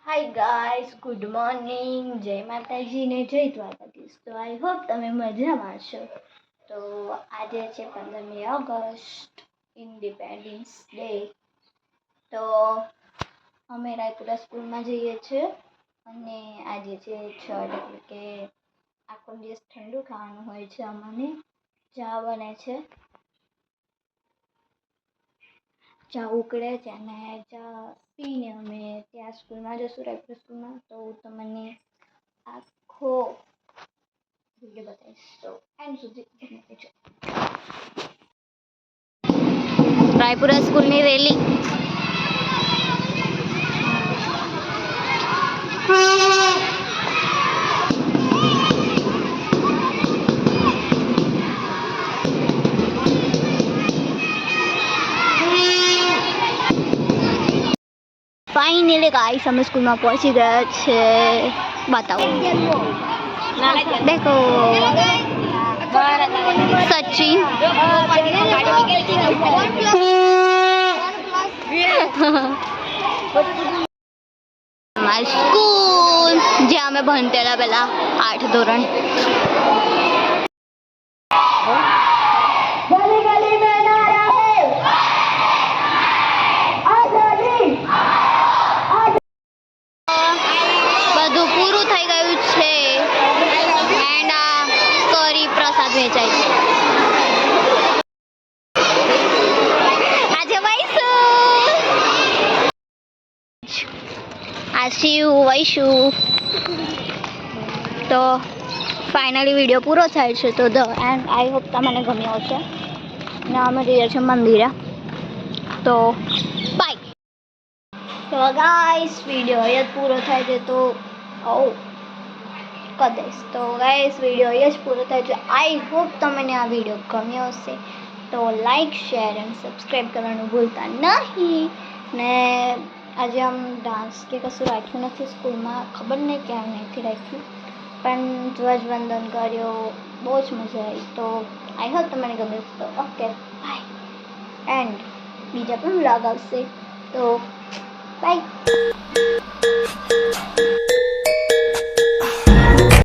Hi guys, good morning, જય માતાજી ને જય દ્વારકાધીશ. તો આઈ હોપ તમે મજામાં છો. તો આજે છે 15મી ઓગસ્ટ, ઇન્ડિપેન્ડન્સ ડે. તો અમે રાયપુરા સ્કૂલમાં જઈએ છીએ અને આજે છે 6 એટલે કે આખો દિવસ ઠંડુ ખાવાનું હોય છે. અમને ચા બને છે, ચા ઉકળે છે અને ચા પીને અમે ત્યાં સ્કૂલમાં જશું, રાયપુર સ્કૂલમાં. તો તમને આખો વિડીયો બતાવીશ, તો એન્ડ સુધી બને રહેજો. રાયપુરા સ્કૂલની રેલી फाइनली गाइस हम स्कूल में पहुंची गए छे. बताओ, देखो सचिन हमारी स्कूल जे हमें भणतेला पेला 8 धोरण. બધું પૂરું થઈ ગયું છે એન્ડ આ કરી પ્રસાદ વેચાય છે. આજે વૈશુ તો ફાઇનલી વિડીયો પૂરો થાય છે. તો એન્ડ આઈ હોપ તમને ગમ્યો હશે ને અમે જઈએ છીએ મંદિરે. તો બાય. તો ગાઈસ વિડીયો અહીંયા જ પૂરો થાય છે. તો કદાચ તો ગાઈસ વિડીયો અહીંયા જ પૂરો થાય છે. આઈ હોપ તમને આ વિડીયો ગમ્યો હશે. તો લાઈક, શેર એન્ડ સબસ્ક્રાઈબ કરવાનું ભૂલતા નહીં. ને આજે આમ ડાન્સ કે કશું રાખ્યું નથી સ્કૂલમાં, ખબર નહીં કેમ નથી રાખ્યું, પણ ધ્વજવંદન કર્યો, બહુ જ મજા આવી. તો આઈ હોપ તમને ગમે. તો ઓકે બાય. એન્ડ બીજા પણ વ્લોગ આવશે. તો બાય.